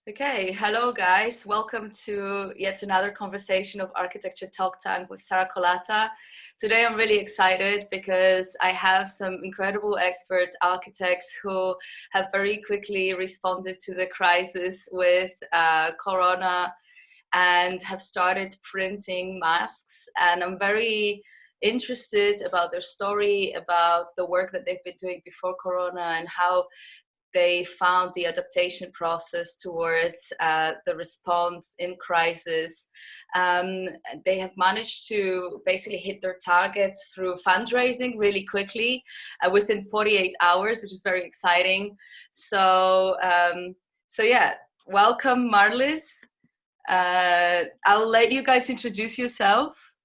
Okay, hello guys. Welcome to yet another conversation of Architecture Talk Tank with Sarah Colata. Today I'm really excited because I have some incredible expert architects who have very quickly responded to the crisis with Corona and have started printing masks. And I'm very interested about their story, about the work that they've been doing before Corona and how they found the adaptation process towards the response in crisis. They have managed to basically hit their targets through fundraising really quickly within 48 hours, which is very exciting. So yeah, welcome Marylis. I'll let you guys introduce yourself.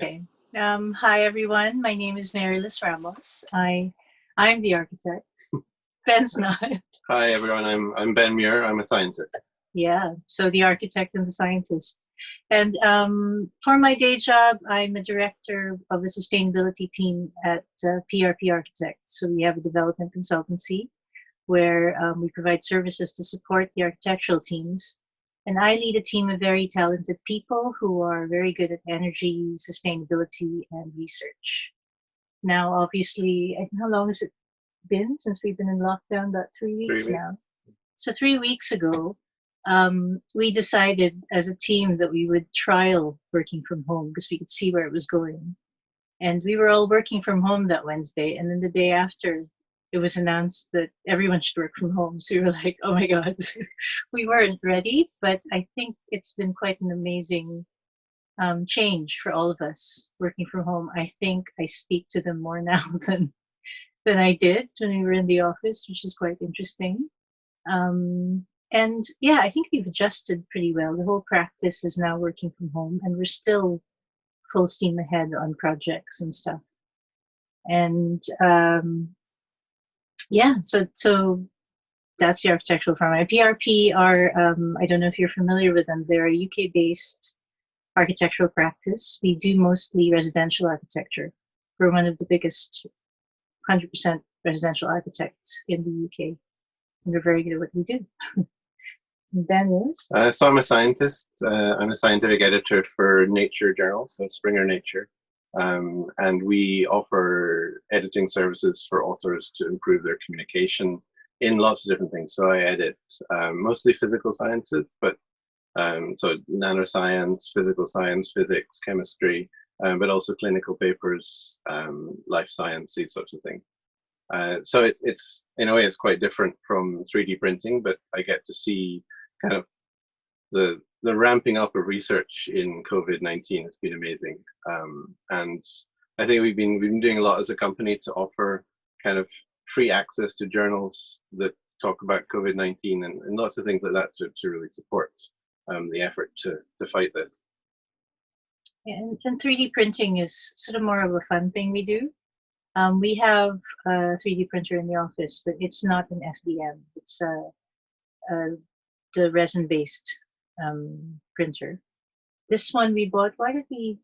Okay. Hi, everyone. My name is Marylis Ramos. I'm the architect. Ben's not. Hi, everyone. I'm Beinn Muir. I'm a scientist. Yeah, so the architect and the scientist. And for my day job, I'm a director of a sustainability team at PRP Architects. So we have a development consultancy where we provide services to support the architectural teams. And I lead a team of very talented people who are very good at energy, sustainability, and research. Now, obviously, how long has it been since we've been in lockdown? About 3 weeks now. So 3 weeks ago, we decided as a team that we would trial working from home because we could see where it was going. And we were all working from home that Wednesday. And then the day after, it was announced that everyone should work from home. So we were like, oh my God, we weren't ready. But I think it's been quite an amazing change for all of us working from home. I think I speak to them more now than I did when we were in the office, which is quite interesting. And yeah, I think we've adjusted pretty well. The whole practice is now working from home, and we're still full steam ahead on projects and stuff. And yeah, so that's the architectural firm. PRP are, I don't know if you're familiar with them, they're a UK-based architectural practice. We do mostly residential architecture. We're one of the biggest 100% residential architects in the UK. And we're very good at what we do. Ben is? So I'm a scientist. I'm a scientific editor for Nature Journal, so Springer Nature. And we offer editing services for authors to improve their communication in lots of different things. So I edit mostly physical sciences, but so nanoscience, physical science, physics, chemistry, but also clinical papers, life science, these sorts of things. So it's in a way it's quite different from 3D printing, but I get to see kind of the ramping up of research in COVID-19 has been amazing, and I think we've been doing a lot as a company to offer kind of free access to journals that talk about COVID-19 and lots of things like that to really support the effort to fight this. Yeah, and 3D printing is sort of more of a fun thing we do. We have a 3D printer in the office, but it's not an FDM. It's the resin-based printer. This one we bought. Why did we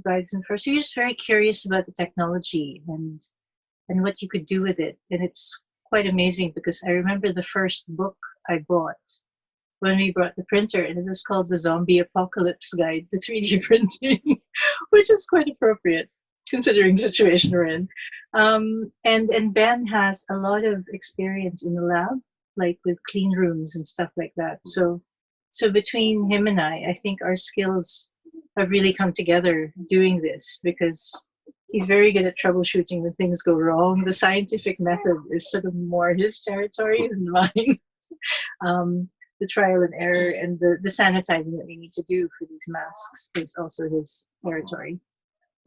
buy this one first? We were just very curious about the technology and what you could do with it. And it's quite amazing because I remember the first book I bought when we brought the printer, and it was called The Zombie Apocalypse Guide to 3D Printing, which is quite appropriate considering the situation we're in. And Ben has a lot of experience in the lab, like with clean rooms and stuff like that. So between him and I think our skills have really come together doing this because he's very good at troubleshooting when things go wrong. The scientific method is sort of more his territory than mine. The trial and error and the sanitizing that we need to do for these masks is also his territory.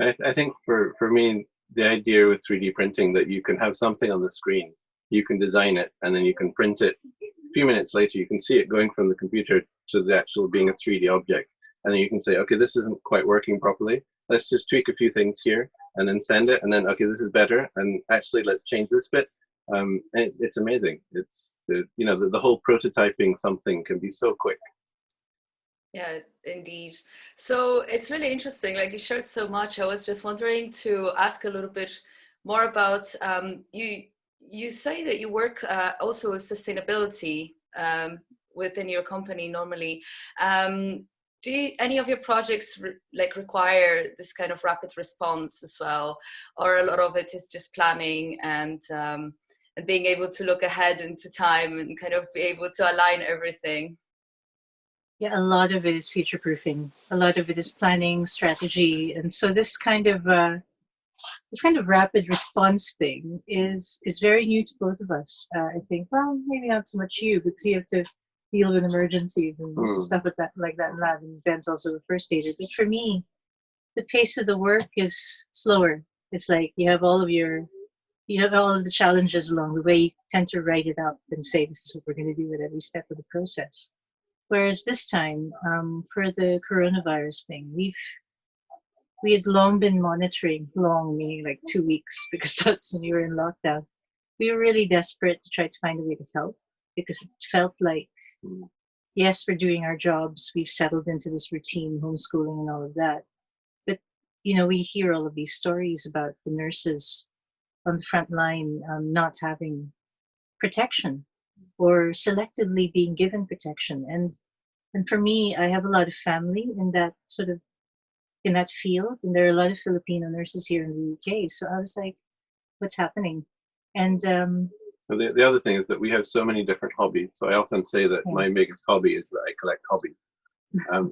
I think for me, the idea with 3D printing that you can have something on the screen, you can design it, and then you can print it. A few minutes later, you can see it going from the computer to the actual being a 3D object. And then you can say, okay, this isn't quite working properly. Let's just tweak a few things here and then send it. And then, okay, this is better. And actually, let's change this bit. It's amazing. It's, the whole prototyping something can be so quick. Yeah, indeed. So it's really interesting. Like you shared so much. I was just wondering to ask a little bit more about you. You say that you work also with sustainability within your company normally. Do any of your projects require this kind of rapid response as well, or a lot of it is just planning and being able to look ahead into time and kind of be able to align everything? Yeah, a lot of it is future proofing. A lot of it is planning, strategy, and so this kind of rapid response thing is very new to both of us. I think, well, maybe not so much you, because you have to deal with emergencies and stuff like that in lab, and Ben's also a first aider. But for me, the pace of the work is slower. It's like you have all of the challenges along the way. You tend to write it out and say, this is what we're going to do at every step of the process. Whereas this time, for the coronavirus thing, we had long been monitoring, meaning like 2 weeks, because that's when we were in lockdown. We were really desperate to try to find a way to help, because it felt like, yes, we're doing our jobs, we've settled into this routine, homeschooling and all of that. But, we hear all of these stories about the nurses on the front line not having protection or selectively being given protection. And for me, I have a lot of family in that field, and there are a lot of Filipino nurses here in the UK. So I was like, what's happening? And well, the other thing is that we have so many different hobbies. So I often say that my biggest hobby is that I collect hobbies.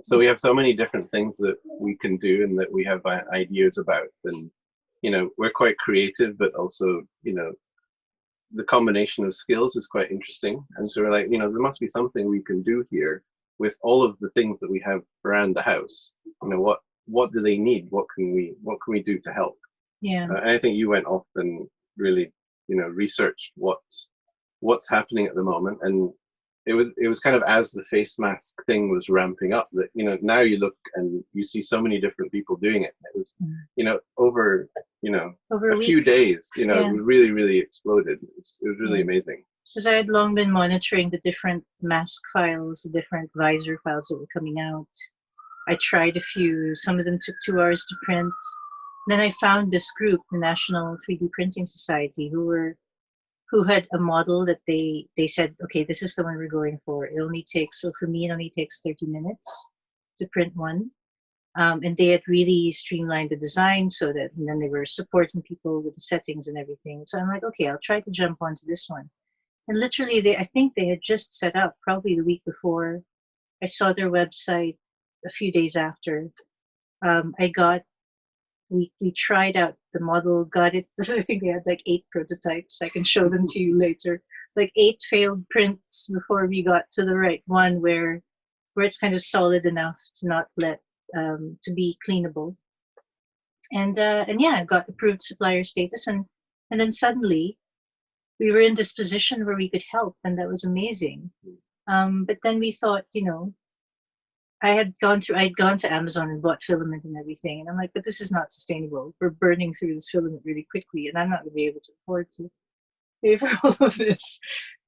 So we have so many different things that we can do and that we have ideas about. And, we're quite creative, but also, the combination of skills is quite interesting. And so we're like, there must be something we can do here with all of the things that we have around the house. What do they need? What can we do to help? Yeah. And I think you went off and really, researched what's happening at the moment. And it was kind of as the face mask thing was ramping up that, now you look and you see so many different people doing it. It was, over a few days, it really, really exploded. It was really amazing. Because I had long been monitoring the different mask files, the different visor files that were coming out. I tried a few. Some of them took 2 hours to print. Then I found this group, the National 3D Printing Society, who had a model that they said, okay, this is the one we're going for. For me, it only takes 30 minutes to print one. And they had really streamlined the design and then they were supporting people with the settings and everything. So I'm like, okay, I'll try to jump onto this one. And literally, I think they had just set up probably the week before. I saw their website a few days after. We tried out the model, got it. I think they had like 8 prototypes. I can show them to you later. Like 8 failed prints before we got to the right one where it's kind of solid enough to not to be cleanable. And I got approved supplier status, and then suddenly we were in this position where we could help, and that was amazing. But then we thought, I'd gone to Amazon and bought filament and everything, and I'm like, but this is not sustainable. We're burning through this filament really quickly, and I'm not going to be able to afford to pay for all of this.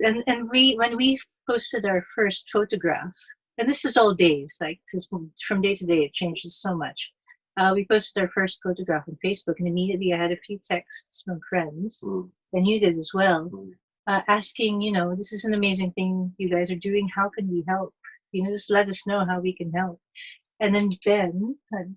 And when we posted our first photograph, and this is all days, like this is from day to day, it changes so much. We posted our first photograph on Facebook, and immediately I had a few texts from friends, and you did as well, asking, this is an amazing thing you guys are doing. How can we help? Just let us know how we can help. And then Ben,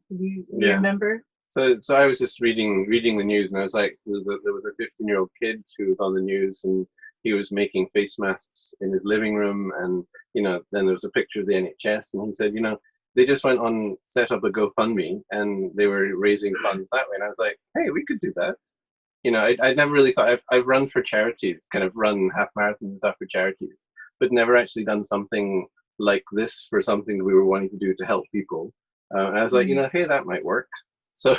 you remember? So I was just reading the news, and I was like, there was a 15-year-old kid who was on the news, and he was making face masks in his living room, and then there was a picture of the NHS, and he said, they just went on, set up a GoFundMe, and they were raising funds that way. And I was like, hey, we could do that. I never really thought. I've run for charities, kind of run half marathons and stuff for charities, but never actually done something like this for something that we were wanting to do to help people. And I was like, hey, that might work. So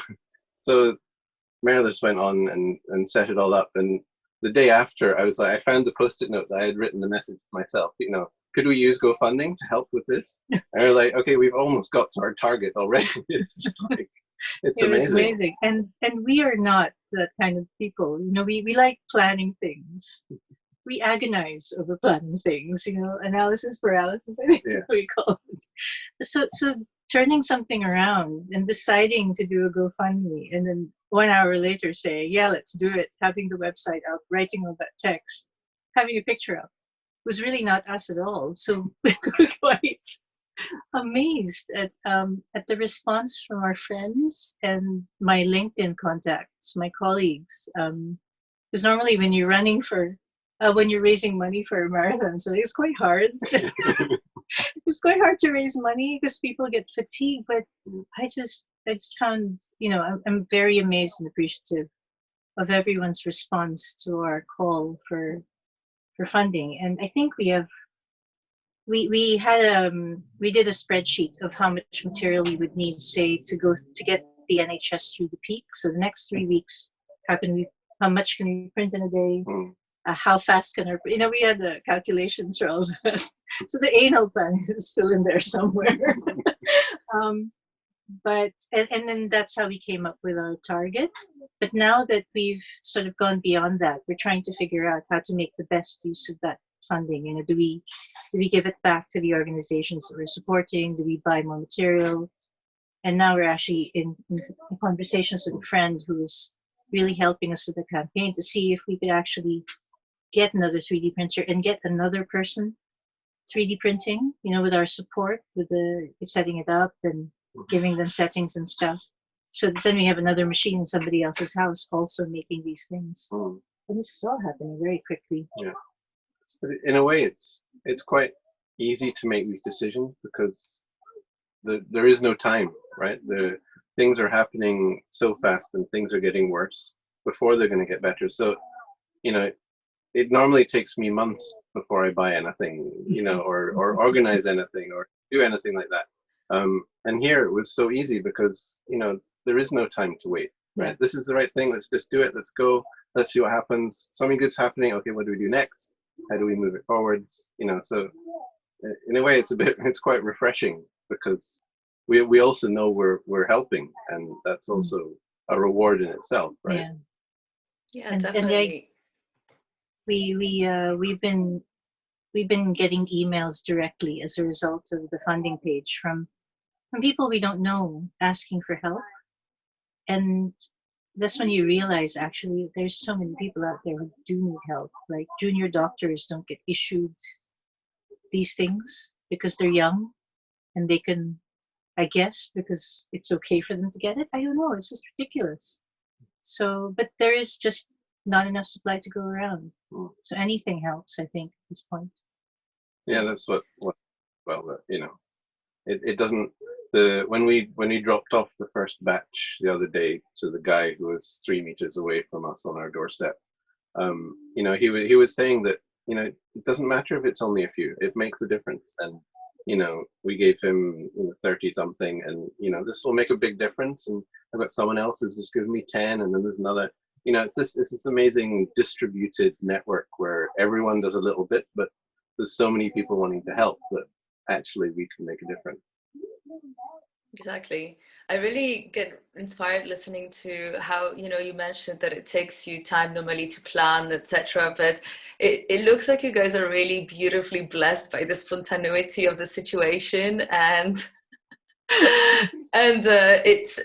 Marylis went on and set it all up. And the day after, I was like, I found the Post-it note that I had written the message myself. Could we use GoFundMe to help with this? And we're like, okay, we've almost got to our target already. It's just like, it's amazing. And we are not that kind of people. We like planning things. We agonize over planning things, analysis paralysis, I think we call it. So turning something around and deciding to do a GoFundMe, and then 1 hour later saying, yeah, let's do it, having the website up, writing all that text, having a picture up. was really not us at all. So we were quite amazed at the response from our friends and my LinkedIn contacts, my colleagues. Because normally when you're running for, when you're raising money for a marathon, so it's quite hard. It's quite hard to raise money because people get fatigued. But I just found, I'm very amazed and appreciative of everyone's response to our call for funding. And I think we did a spreadsheet of how much material we would need, say, to get the NHS through the peak. So the next 3 weeks, how much can we print in a day? How fast can our, we had the calculations for all that. So the anal plan is still in there somewhere. But then that's how we came up with our target. But now that we've sort of gone beyond that, we're trying to figure out how to make the best use of that funding. Do we give it back to the organizations that we're supporting? Do we buy more material? And now we're actually in conversations with a friend who is really helping us with the campaign to see if we could actually get another 3D printer and get another person 3D printing, with our support, with the setting it up and giving them settings and stuff. So then we have another machine in somebody else's house also making these things. And this is all happening very quickly. Yeah. But in a way, it's quite easy to make these decisions because there is no time, right? The things are happening so fast and things are getting worse before they're going to get better. So, it normally takes me months before I buy anything, or organize anything or do anything like that. And here it was so easy because, there is no time to wait, right? This is the right thing. Let's just do it. Let's go. Let's see what happens. Something good's happening. Okay, what do we do next? How do we move it forwards? So in a way, it's quite refreshing because we also know we're helping, and that's also a reward in itself, right? Yeah, definitely. And we've been getting emails directly as a result of the funding page from people we don't know asking for help, and that's when you realize actually there's so many people out there who do need help. Like junior doctors don't get issued these things because they're young and they can, I guess, because it's okay for them to get it. I don't know. It's just ridiculous. So, but there is just not enough supply to go around. So anything helps, I think, at this point. Yeah, that's it doesn't, when we dropped off the first batch the other day to the guy who was 3 meters away from us on our doorstep, he was saying that, it doesn't matter if it's only a few, it makes a difference. And, we gave him 30 something and, this will make a big difference. And I've got someone else who's just given me 10, and then there's another, it's this amazing distributed network where everyone does a little bit, but there's so many people wanting to help that actually we can make a difference. Exactly. I really get inspired listening to how, you mentioned that it takes you time normally to plan, etc. But it looks like you guys are really beautifully blessed by the spontaneity of the situation, and it's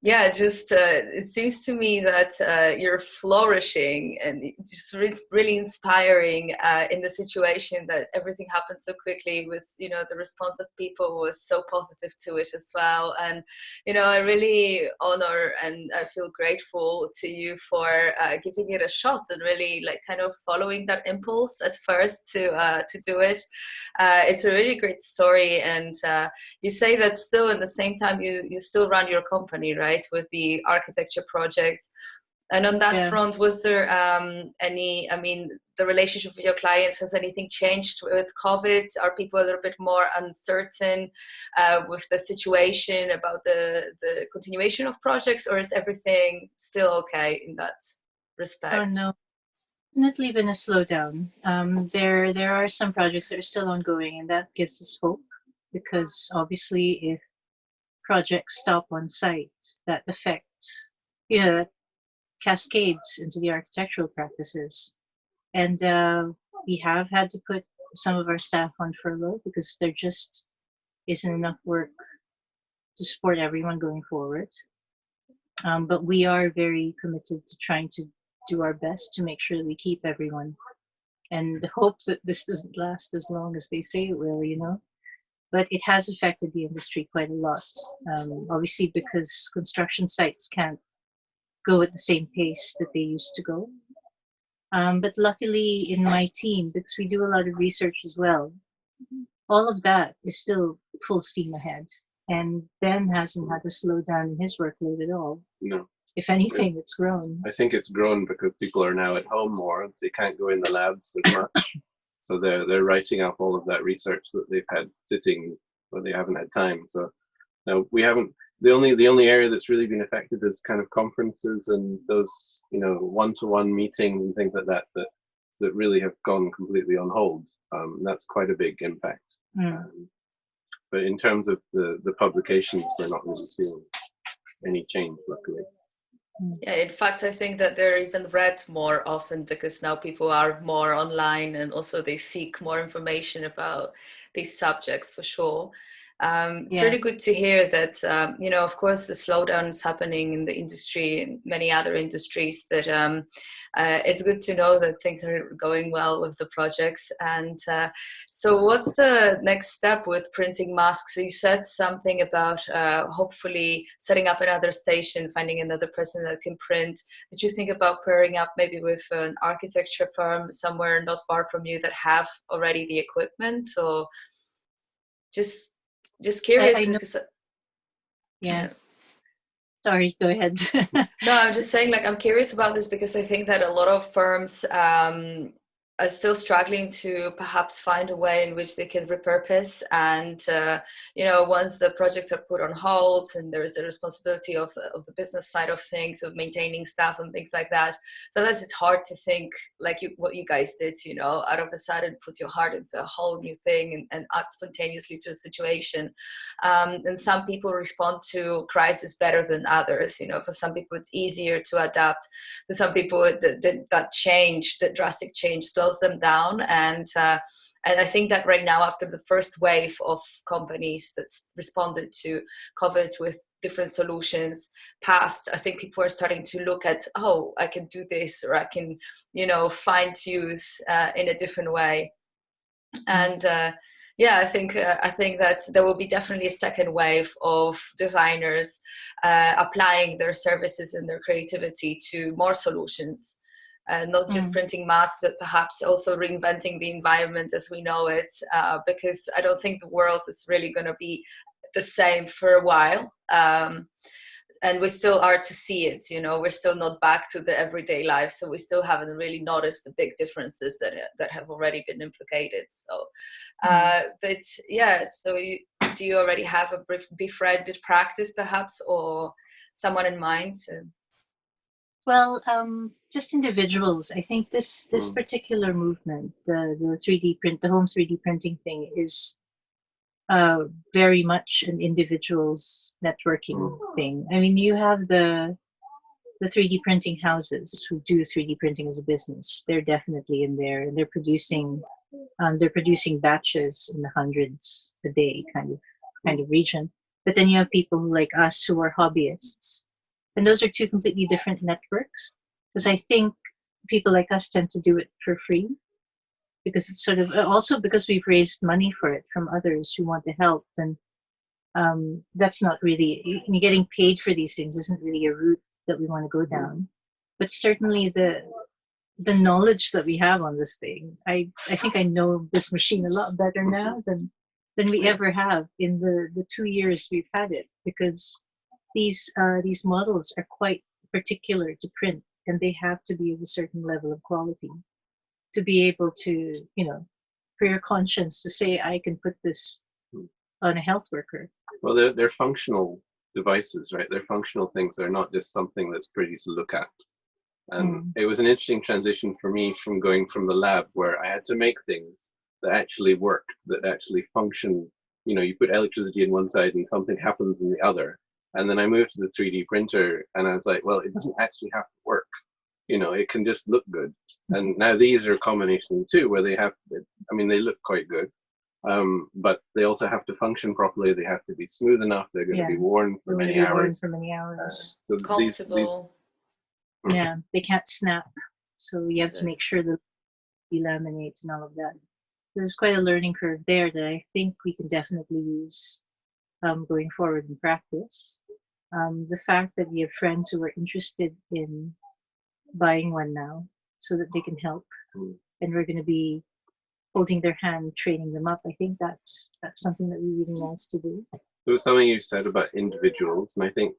it seems to me that you're flourishing, and just really inspiring in the situation that everything happened so quickly. It was, the response of people was so positive to it as well. And, I really honor and I feel grateful to you for giving it a shot and really kind of following that impulse at first to do it. It's a really great story. And you say that still in the same time you still run your company, right, with the architecture projects. And on that front, was there the relationship with your clients, has anything changed with COVID? Are people a little bit more uncertain with the situation about the continuation of projects, or is everything still okay in that respect? Oh, no. Definitely been a slowdown. There are some projects that are still ongoing, and that gives us hope, because obviously if projects stop on site, that affects, that cascades into the architectural practices. And we have had to put some of our staff on furlough because there just isn't enough work to support everyone going forward. But we are very committed to trying to do our best to make sure that we keep everyone and hope that this doesn't last as long as they say it will, But it has affected the industry quite a lot, obviously because construction sites can't go at the same pace that they used to go. But luckily in my team, because we do a lot of research as well, all of that is still full steam ahead. And Ben hasn't had to slow down in his workload at all. No. If anything, it's grown. I think it's grown because people are now at home more. They can't go in the labs as much. So they're writing up all of that research that they've had sitting where they haven't had time. So now we haven't, the only area that's really been affected is kind of conferences and those, one-to-one meetings and things like that really have gone completely on hold. That's quite a big impact. But in terms of the publications, we're not really seeing any change, luckily. Yeah, in fact, I think that they're even read more often because now people are more online and also they seek more information about these subjects for sure. It's really good to hear that, of course, the slowdown is happening in the industry and many other industries, but it's good to know that things are going well with the projects. And so what's the next step with printing masks? So you said something about hopefully setting up another station, finding another person that can print. Did you think about pairing up maybe with an architecture firm somewhere not far from you that have already the equipment, or just curious? I know. Yeah. Sorry, go ahead. No, I'm just saying, I'm curious about this because I think that a lot of firms are still struggling to perhaps find a way in which they can repurpose. And, once the projects are put on hold and there is the responsibility of the business side of things, of maintaining staff and things like that. Sometimes it's hard to think what you guys did, out of a sudden put your heart into a whole new thing and act spontaneously to a situation. And some people respond to crisis better than others. For some people, it's easier to adapt. For some people, that drastic change slows them down. And I think that right now, after the first wave of companies that responded to COVID with different solutions passed, I think people are starting to look at, I can do this, or I can, find use in a different way. And I think that there will be definitely a second wave of designers applying their services and their creativity to more solutions. Not just printing masks, but perhaps also reinventing the environment as we know it, because I don't think the world is really going to be the same for a while. And we still are to see it, we're still not back to the everyday life. So we still haven't really noticed the big differences that have already been implicated. So, but yeah, so do you already have a befriended practice perhaps, or someone in mind? Well, just individuals. I think this particular movement, the 3D print, the home 3D printing thing, is very much an individual's networking thing. I mean, you have the 3D printing houses who do 3D printing as a business. They're definitely in there, and they're producing batches in the hundreds a day, kind of region. But then you have people like us who are hobbyists. And those are two completely different networks, because I think people like us tend to do it for free, because it's sort of also because we've raised money for it from others who want to help. And that's not really, getting paid for these things isn't really a route that we want to go down. But certainly the knowledge that we have on this thing, I think I know this machine a lot better now than we ever have in the 2 years we've had it, because these models are quite particular to print, and they have to be of a certain level of quality to be able to, for your conscience to say, I can put this on a health worker. Well, they're functional devices, right? They're functional things. They're not just something that's pretty to look at. And it was an interesting transition for me from going from the lab where I had to make things that actually work, that actually function. You put electricity in one side and something happens in the other. And then I moved to the 3D printer and I was like, well, it doesn't actually have to work. It can just look good. And now these are a combination of the two, where they look quite good. But they also have to function properly. They have to be smooth enough. They're going to be worn for many hours. So comfortable. Yeah, they can't snap. So you have to make sure that delaminate and all of that. There's quite a learning curve there that I think we can definitely use going forward in practice. The fact that we have friends who are interested in buying one now so that they can help, and we're going to be holding their hand, training them up. I think that's something that we really nice to do. There was something you said about individuals, and I think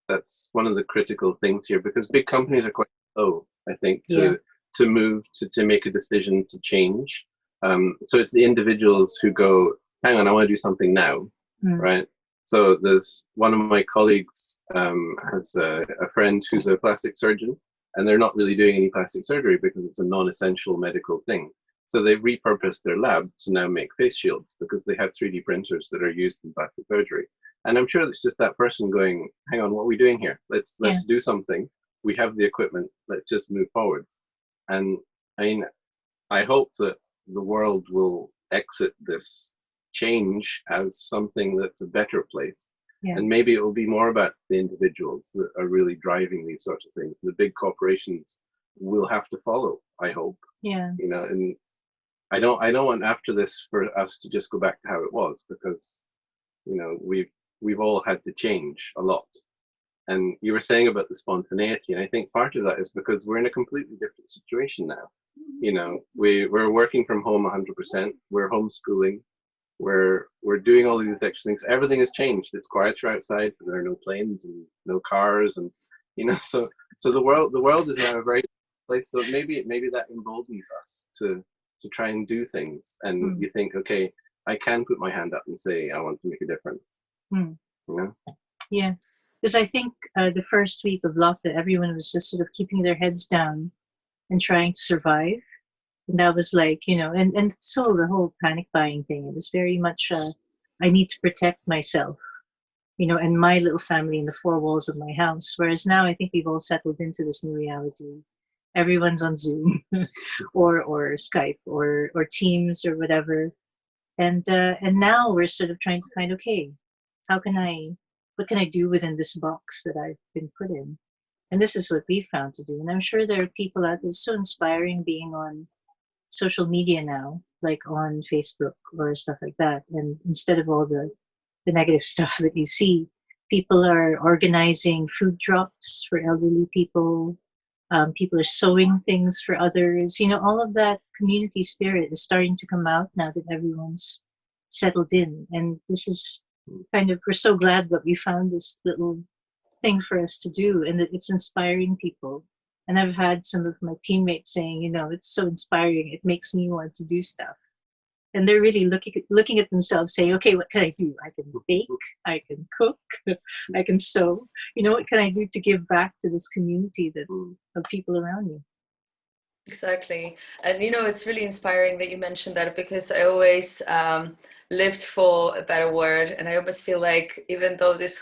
that's one of the critical things here, because big companies are quite slow, I think, to move, to make a decision to change. So it's the individuals who go, hang on, I want to do something now, right? So there's one of my colleagues has a friend who's a plastic surgeon, and they're not really doing any plastic surgery because it's a non-essential medical thing. So they've repurposed their lab to now make face shields because they have 3D printers that are used in plastic surgery. And I'm sure it's just that person going, hang on, what are we doing here? Let's do something. We have the equipment. Let's just move forward. And I mean, I hope that the world will exit this change as something that's a better place. And maybe it will be more about the individuals that are really driving these sorts of things. The big corporations will have to follow, I hope. Yeah. You know, and I don't want after this for us to just go back to how it was, because, you know, we've all had to change a lot. And you were saying about the spontaneity, and I think part of that is because we're in a completely different situation now. You know, we're working from home 100%. We're homeschooling. We're doing all these extra things. Everything has changed. It's quieter outside. There are no planes and no cars, and you know, so the world is now a very place. So maybe that emboldens us to try and do things. And you think, okay, I can put my hand up and say I want to make a difference. You know? Yeah, because I think the first week of lockdown, everyone was just sort of keeping their heads down and trying to survive. And that was like, you know, and so the whole panic buying thing, it was very much, I need to protect myself, you know, and my little family in the four walls of my house. Whereas now I think we've all settled into this new reality. Everyone's on Zoom or Skype or Teams or whatever. And now we're sort of trying to find, okay, what can I do within this box that I've been put in? And this is what we found to do. And I'm sure there are people out there, it's so inspiring being on social media now, like on Facebook or stuff like that. And instead of all the negative stuff that you see, people are organizing food drops for elderly people. People are sewing things for others. You know, all of that community spirit is starting to come out now that everyone's settled in. And this is kind of, we're so glad that we found this little thing for us to do, and that it's inspiring people. And I've had some of my teammates saying, you know, it's so inspiring. It makes me want to do stuff. And they're really looking at themselves saying, okay, what can I do? I can bake, I can cook, I can sew. You know, what can I do to give back to this community of people around me? Exactly. And, you know, it's really inspiring that you mentioned that, because I always lived for a better word. And I almost feel like even though this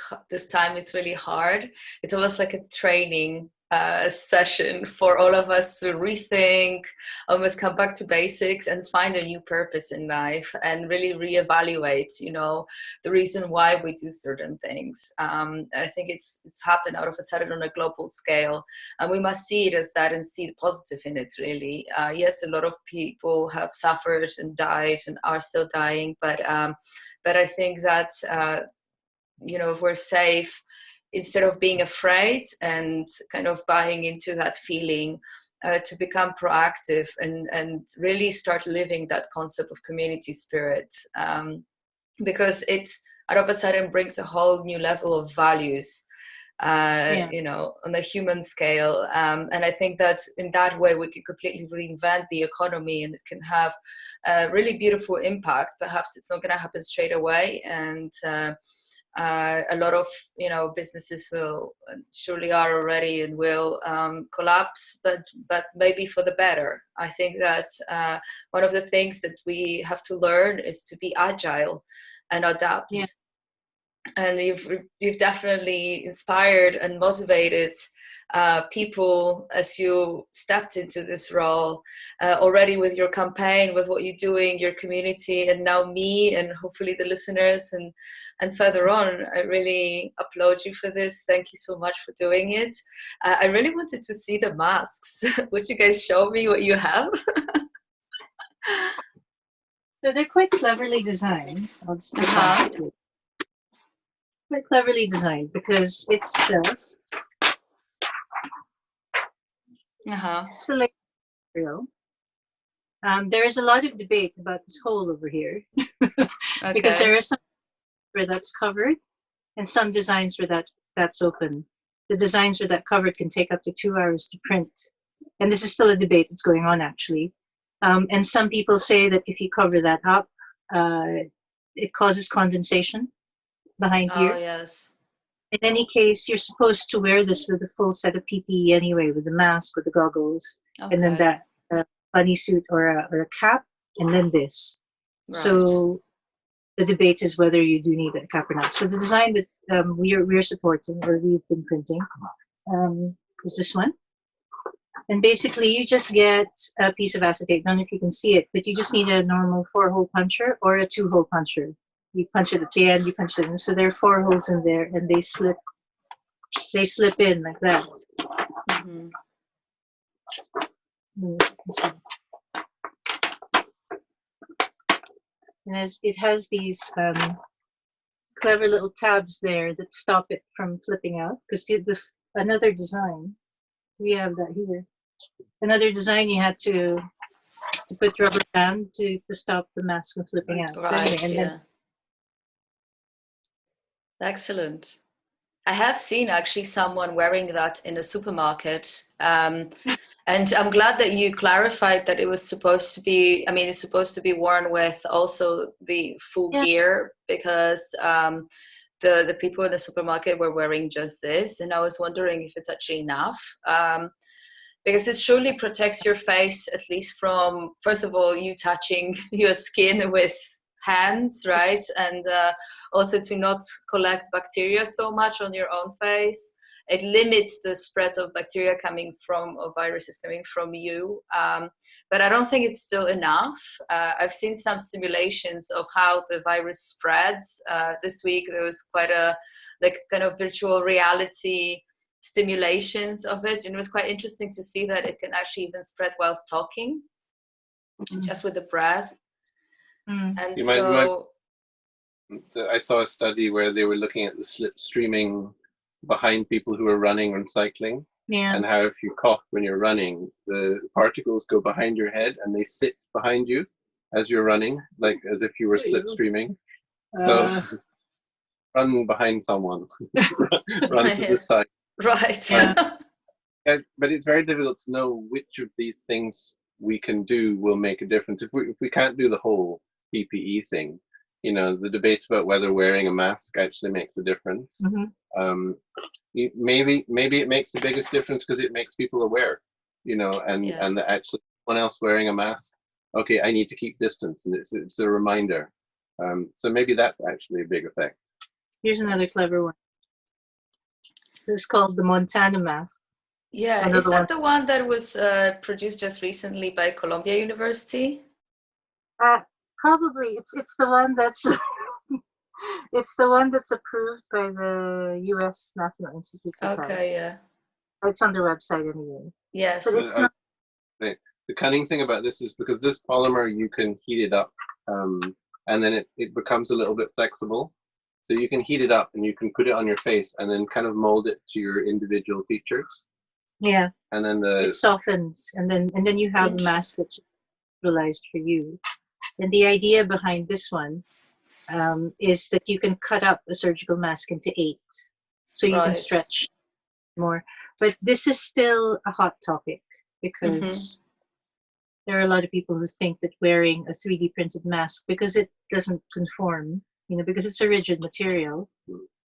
time is really hard, it's almost like a training session for all of us to rethink, almost come back to basics and find a new purpose in life, and really reevaluate, you know, the reason why we do certain things. I think it's happened out of a sudden on a global scale, and we must see it as that and see the positive in it, really. Yes, a lot of people have suffered and died and are still dying, but I think that you know, if we're safe, instead of being afraid and kind of buying into that feeling, to become proactive and really start living that concept of community spirit, because it's out of a sudden brings a whole new level of values, you know, on the human scale. And I think that in that way we can completely reinvent the economy, and it can have a really beautiful impact. Perhaps it's not going to happen straight away, and a lot of, you know, businesses will, surely are already, and will collapse, but maybe for the better. I think that one of the things that we have to learn is to be agile and adapt. Yeah. And you've definitely inspired and motivated people as you stepped into this role already, with your campaign, with what you're doing, your community, and now me, and hopefully the listeners, and further on. I really applaud you for this. Thank you so much for doing it. I really wanted to see the masks. Would you guys show me what you have? So they're quite cleverly designed. I'll just put Uh-huh. that. Quite cleverly designed because it's just Uh-huh. select material. There is a lot of debate about this hole over here because Okay. there are some where that's covered and some designs where that's open. The designs where that covered can take up to 2 hours to print, and this is still a debate that's going on actually. And some people say that if you cover that up, it causes condensation behind Oh, here. yes. In any case, you're supposed to wear this with a full set of PPE anyway, with the mask, with the goggles, and then Okay. that bunny suit or a cap, and then this. Right. So the debate is whether you do need a cap or not. So the design that we're supporting or we've been printing is this one. And basically, you just get a piece of acetate. I don't know if you can see it, but you just need a normal 4-hole puncher or a 2-hole puncher. You punch it at the end, you punch it in. So there are 4 holes in there, and they slip in like that. Mm-hmm. And as it has these clever little tabs there that stop it from flipping out. Because another design, we have that here. Another design you had to put rubber band to stop the mask from flipping out. So anyway, Right, and then yeah. Excellent. I have seen actually someone wearing that in a supermarket. And I'm glad that you clarified that it was supposed to be, I mean, it's supposed to be worn with also the full yeah, gear because the people in the supermarket were wearing just this. And I was wondering if it's actually enough. Because it surely protects your face, at least from, first of all, you touching your skin with hands, right? And also to not collect bacteria so much on your own face. It limits the spread of bacteria coming from, or viruses coming from you. But I don't think it's still enough. I've seen some simulations of how the virus spreads. This week there was quite a like kind of virtual reality stimulations of it, and it was quite interesting to see that it can actually even spread whilst talking, just with the breath. And You might so I saw a study where they were looking at the slipstreaming behind people who are running and cycling, yeah. and how if you cough when you're running, the particles go behind your head and they sit behind you as you're running, like as if you were slipstreaming. So run behind someone, run to the yes, side. right. Yeah. But it's very difficult to know which of these things we can do will make a difference. If we can't do the whole PPE thing, you know, the debate about whether wearing a mask actually makes a difference. Mm-hmm. Maybe it makes the biggest difference because it makes people aware, you know, and that actually someone else wearing a mask, okay, I need to keep distance, and it's a reminder. So maybe that's actually a big effect. Here's another clever one. This is called the Montana mask. Yeah, is that the one that was produced just recently by Columbia University? Probably it's the one that's it's the one that's approved by the U.S. National Institute of Health. Okay, yeah. It's on their website anyway. Yes. But it's not. The cunning thing about this is because this polymer, you can heat it up, and then it becomes a little bit flexible. So you can heat it up and you can put it on your face and then kind of mold it to your individual features. Yeah. And then it softens, and then you have a mask that's utilized for you. And the idea behind this one is that you can cut up a surgical mask into 8, so you can stretch more. But this is still a hot topic because there are a lot of people who think that wearing a 3D printed mask, because it doesn't conform, you know, because it's a rigid material,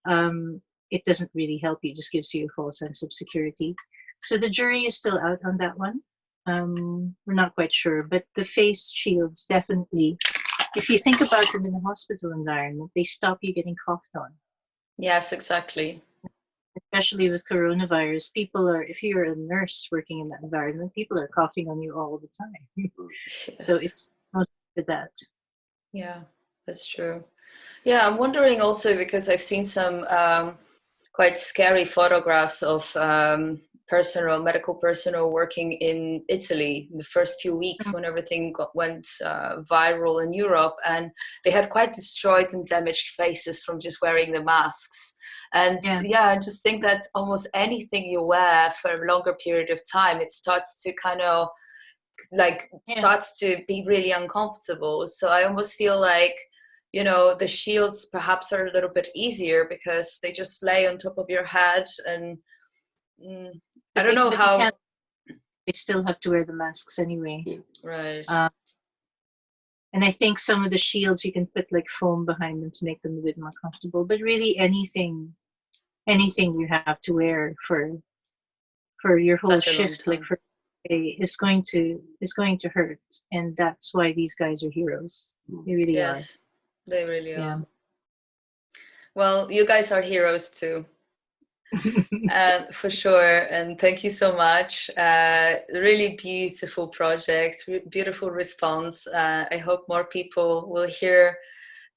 it doesn't really help you. It just gives you a false sense of security. So the jury is still out on that one. We're not quite sure, but the face shields definitely, if you think about them in a hospital environment, they stop you getting coughed on. Yes, exactly. Especially with coronavirus, people are, if you're a nurse working in that environment, people are coughing on you all the time. Yes. So it's most of that. Yeah, that's true. Yeah, I'm wondering also, because I've seen some quite scary photographs of personnel, medical personnel working in Italy in the first few weeks when everything went viral in Europe, and they had quite destroyed and damaged faces from just wearing the masks. And yeah, I just think that almost anything you wear for a longer period of time, it starts to kind of starts to be really uncomfortable. So I almost feel like, you know, the shields perhaps are a little bit easier because they just lay on top of your head, and I don't know how. They still have to wear the masks anyway. Right. And I think some of the shields you can put like foam behind them to make them a bit more comfortable. But really, anything you have to wear for your whole shift, like for a day, is going to hurt, and that's why these guys are heroes. They really are. Yes, they really are. Well, you guys are heroes too. For sure, and thank you so much. Really beautiful project, beautiful response. I hope more people will hear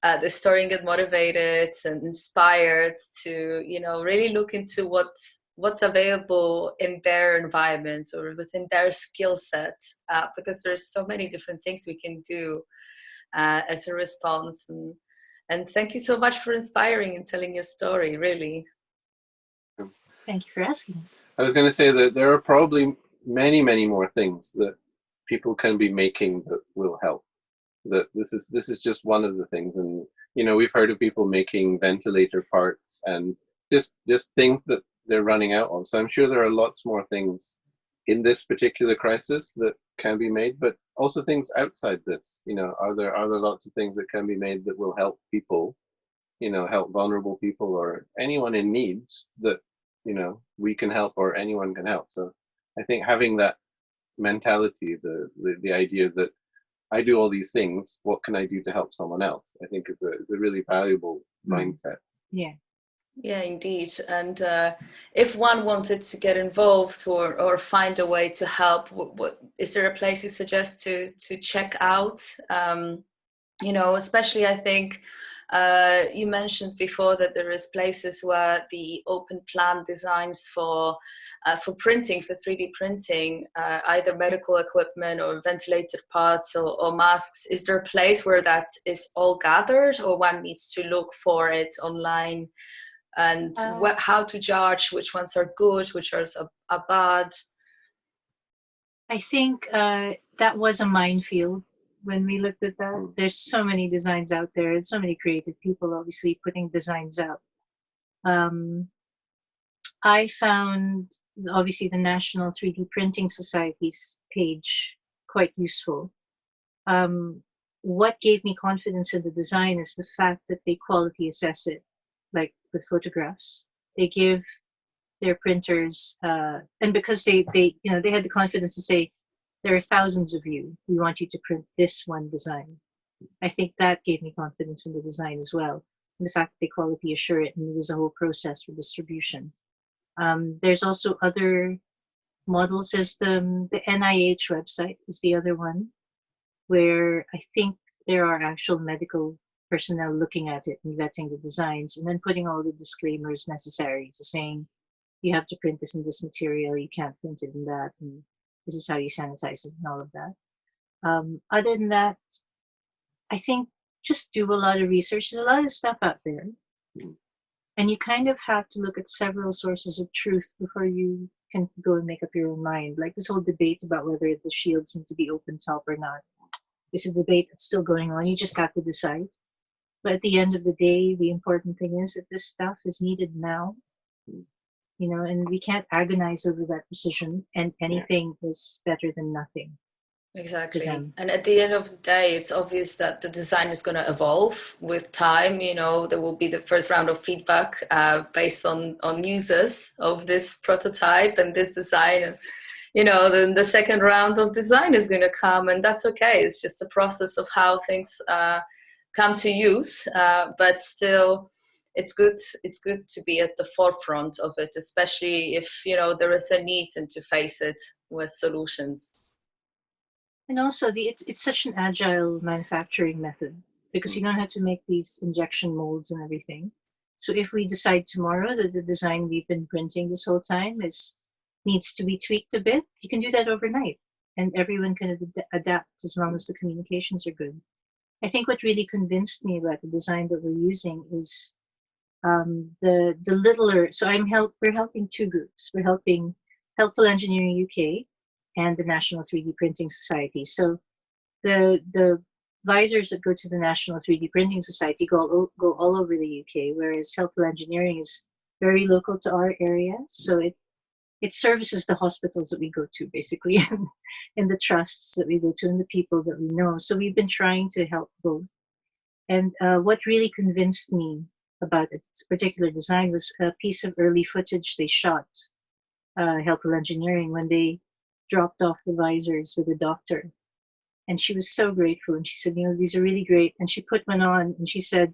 the story and get motivated and inspired to, you know, really look into what's available in their environment or within their skill set, because there's so many different things we can do as a response. And thank you so much for inspiring and telling your story, really. Thank you for asking us. I was going to say that there are probably many, many more things that people can be making that will help. That this is just one of the things. And you know, we've heard of people making ventilator parts and just things that they're running out of. So I'm sure there are lots more things in this particular crisis that can be made, but also things outside this. You know, are there lots of things that can be made that will help people, you know, help vulnerable people or anyone in need that, you know, we can help or anyone can help. So I think having that mentality, the idea that I do all these things, what can I do to help someone else, I think is a really valuable mindset. Yeah, indeed. And if one wanted to get involved or find a way to help, what is there a place you suggest to check out? You know, especially I think you mentioned before that there is places where the open plan designs for printing, for 3D printing, either medical equipment or ventilated parts or masks. Is there a place where that is all gathered, or one needs to look for it online? And how to judge which ones are good, which are bad? I think that was a minefield when we looked at that. There's so many designs out there and so many creative people obviously putting designs out. I found obviously the National 3D Printing Society's page quite useful. What gave me confidence in the design is the fact that they quality assess it, like with photographs. They give their printers, and because they you know, they had the confidence to say, there are thousands of you, we want you to print this one design. I think that gave me confidence in the design as well, and the fact that they quality assure it, and there's a whole process for distribution. There's also other models. There's the NIH website is the other one, where I think there are actual medical personnel looking at it and vetting the designs and then putting all the disclaimers necessary, so saying you have to print this in this material, you can't print it in that, and this is how you sanitize it and all of that. Other than that, I think just do a lot of research. There's a lot of stuff out there, and you kind of have to look at several sources of truth before you can go and make up your own mind. Like this whole debate about whether the shields need to be open top or not. It's a debate that's still going on. You just have to decide. But at the end of the day, the important thing is that this stuff is needed now, you know, and we can't agonize over that decision, and anything is better than nothing. Exactly. And at the end of the day, it's obvious that the design is going to evolve with time. You know, there will be the first round of feedback based on users of this prototype and this design. And, you know, then the second round of design is going to come, and that's okay. It's just a process of how things come to use. But still, it's good to be at the forefront of it, especially if, you know, there is a need and to face it with solutions. And also, it's such an agile manufacturing method because you don't have to make these injection molds and everything. So if we decide tomorrow that the design we've been printing this whole time is needs to be tweaked a bit, you can do that overnight, and everyone can adapt as long as the communications are good. I think what really convinced me about the design that we're using is the littler. So we're helping two groups. We're helping Helpful Engineering UK and the National 3D Printing Society. So the visors that go to the National 3D Printing Society go all over the UK, whereas Helpful Engineering is very local to our area. So it services the hospitals that we go to, basically, and the trusts that we go to, and the people that we know. So we've been trying to help both. And what really convinced me about its particular design was a piece of early footage they shot, Helpful Engineering, when they dropped off the visors with a doctor. And she was so grateful. And she said, these are really great. And she put one on and she said,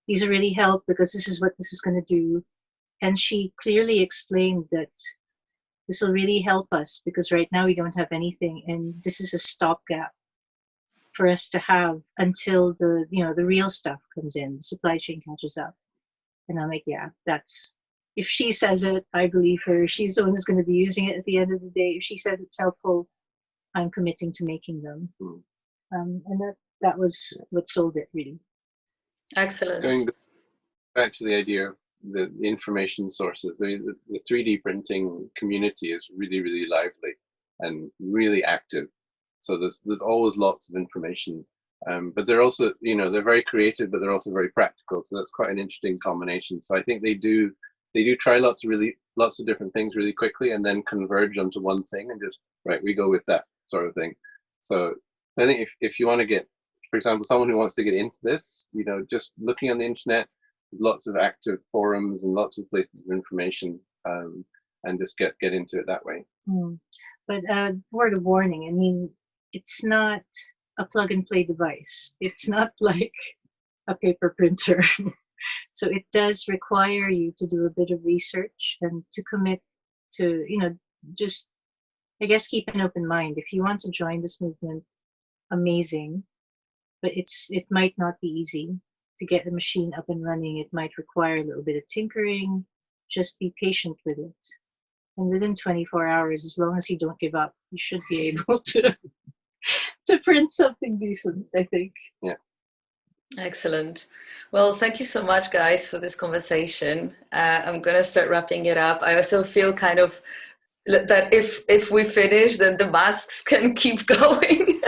these are really help because this is what this is going to do. And she clearly explained that this will really help us because right now we don't have anything. And this is a stopgap for us to have until the real stuff comes in, the supply chain catches up. And I'm like, yeah, if she says it, I believe her. She's the one who's going to be using it at the end of the day. If she says it's helpful, I'm committing to making them. And that was what sold it, really. Excellent. Going back to the idea of the information sources, the 3D printing community is really, really lively and really active. So there's always lots of information, but they're also, they're very creative, but they're also very practical. So that's quite an interesting combination. So I think they do try lots of different things really quickly, and then converge onto one thing and just we go with that sort of thing. So I think if you want to get, for example, someone who wants to get into this, just looking on the internet, lots of active forums and lots of places of information, and just get into it that way. But word of warning, I mean, it's not a plug and play device. It's not like a paper printer. So it does require you to do a bit of research and to commit to, just, I guess, keep an open mind. If you want to join this movement, amazing, but it might not be easy to get the machine up and running. It might require a little bit of tinkering. Just be patient with it. And within 24 hours, as long as you don't give up, you should be able to print something decent, I think. Yeah. Excellent. Well, thank you so much, guys, for this conversation. I'm going to start wrapping it up. I also feel kind of that if we finish, then the masks can keep going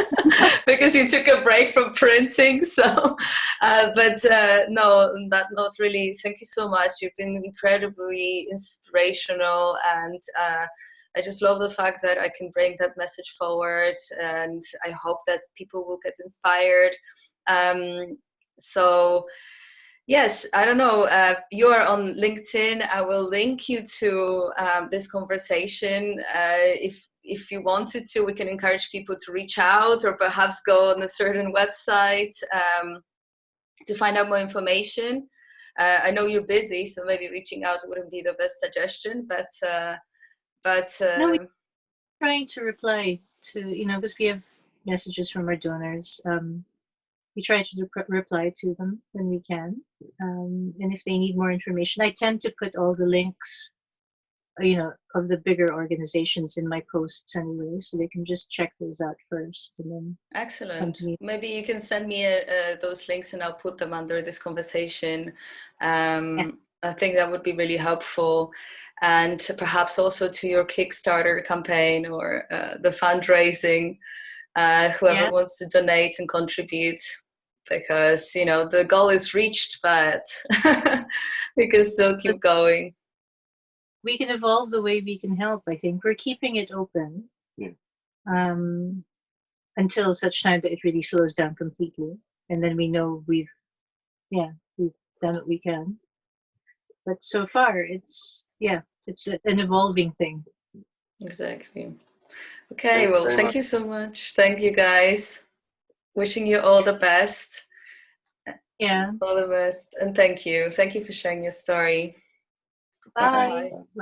because you took a break from printing. So, no, not really. Thank you so much. You've been incredibly inspirational, and I just love the fact that I can bring that message forward, and I hope that people will get inspired. So yes, I don't know, you are on LinkedIn. I will link you to this conversation. If you wanted to, we can encourage people to reach out or perhaps go on a certain website to find out more information. I know you're busy, so maybe reaching out wouldn't be the best suggestion, but no, we're trying to reply to, because we have messages from our donors. We try to reply to them when we can. And if they need more information, I tend to put all the links, of the bigger organizations in my posts anyway, so they can just check those out first. And then excellent. Maybe you can send me those links and I'll put them under this conversation. Yeah. I think that would be really helpful. And perhaps also to your Kickstarter campaign or the fundraising, whoever wants to donate and contribute, because the goal is reached, but we can still keep going. We can evolve the way we can help. I think we're keeping it open until such time that it really slows down completely, and then we know we've done what we can. But so far, it's an evolving thing. Exactly. Okay, well, thank you so much. Thank you, guys. Wishing you all the best. Yeah. All the best. And thank you. Thank you for sharing your story. Bye. Bye.